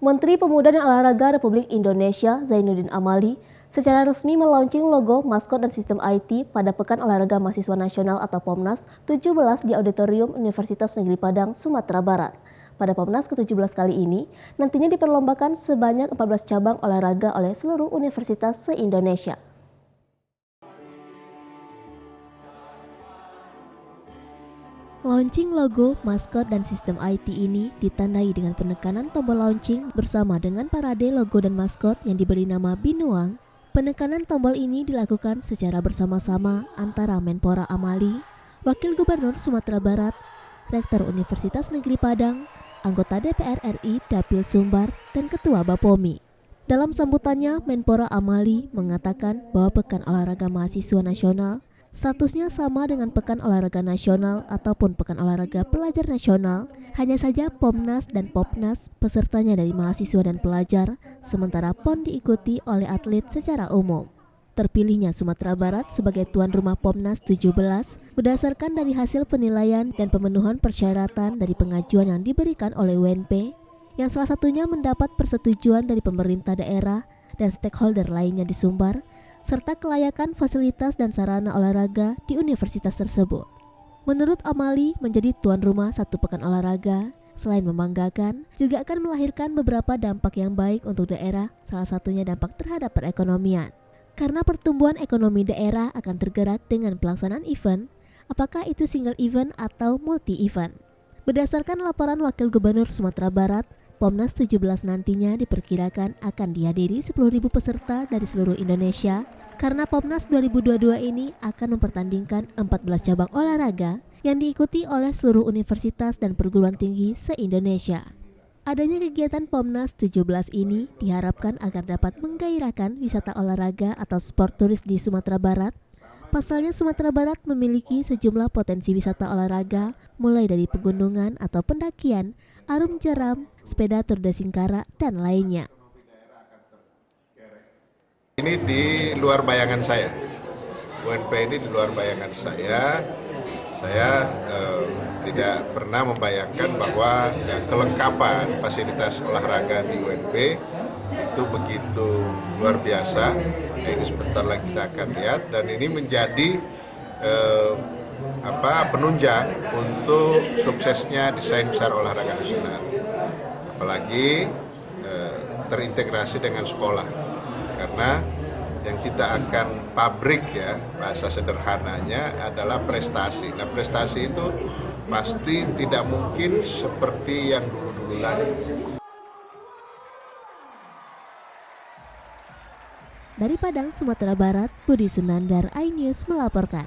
Menteri Pemuda dan Olahraga Republik Indonesia Zainuddin Amali secara resmi melaunching logo, maskot, dan sistem IT pada Pekan Olahraga Mahasiswa Nasional atau POMNAS 17 di Auditorium Universitas Negeri Padang, Sumatera Barat. Pada POMNAS ke-17 kali ini, nantinya diperlombakan sebanyak 14 cabang olahraga oleh seluruh universitas se-Indonesia. Launching logo, maskot, dan sistem IT ini ditandai dengan penekanan tombol launching bersama dengan parade logo dan maskot yang diberi nama Binuang. Penekanan tombol ini dilakukan secara bersama-sama antara Menpora Amali, Wakil Gubernur Sumatera Barat, Rektor Universitas Negeri Padang, anggota DPR RI Dapil Sumbar, dan Ketua Bapomi. Dalam sambutannya, Menpora Amali mengatakan bahwa Pekan Olahraga Mahasiswa Nasional statusnya sama dengan Pekan Olahraga Nasional ataupun Pekan Olahraga Pelajar Nasional, hanya saja POMNAS dan POPNAS pesertanya dari mahasiswa dan pelajar, sementara PON diikuti oleh atlet secara umum. Terpilihnya Sumatera Barat sebagai tuan rumah POMNAS 17 berdasarkan dari hasil penilaian dan pemenuhan persyaratan dari pengajuan yang diberikan oleh UNP, yang salah satunya mendapat persetujuan dari pemerintah daerah dan stakeholder lainnya di Sumbar, serta kelayakan fasilitas dan sarana olahraga di universitas tersebut. Menurut Amali, menjadi tuan rumah satu pekan olahraga, selain membanggakan, juga akan melahirkan beberapa dampak yang baik untuk daerah, salah satunya dampak terhadap perekonomian. Karena pertumbuhan ekonomi daerah akan tergerak dengan pelaksanaan event, apakah itu single event atau multi-event. Berdasarkan laporan Wakil Gubernur Sumatera Barat, POMNAS 17 nantinya diperkirakan akan dihadiri 10.000 peserta dari seluruh Indonesia karena POMNAS 2022 ini akan mempertandingkan 14 cabang olahraga yang diikuti oleh seluruh universitas dan perguruan tinggi se-Indonesia. Adanya kegiatan POMNAS 17 ini diharapkan agar dapat menggairahkan wisata olahraga atau sport turis di Sumatera Barat. Pasalnya Sumatera Barat memiliki sejumlah potensi wisata olahraga mulai dari pegunungan atau pendakian, arum jeram, sepeda Tour de Singkara, dan lainnya. Ini di luar bayangan saya, UNP ini di luar bayangan saya. Saya tidak pernah membayangkan bahwa kelengkapan fasilitas olahraga di UNP itu begitu luar biasa. Nah, ini sebentar lagi kita akan lihat, dan ini menjadi penunjang untuk suksesnya desain besar olahraga nasional. Apalagi terintegrasi dengan sekolah, karena yang kita akan pabrik, ya bahasa sederhananya adalah prestasi. Nah, prestasi itu pasti tidak mungkin seperti yang dulu-dulu lagi. Dari Padang, Sumatera Barat, Budi Sunandar, iNews melaporkan.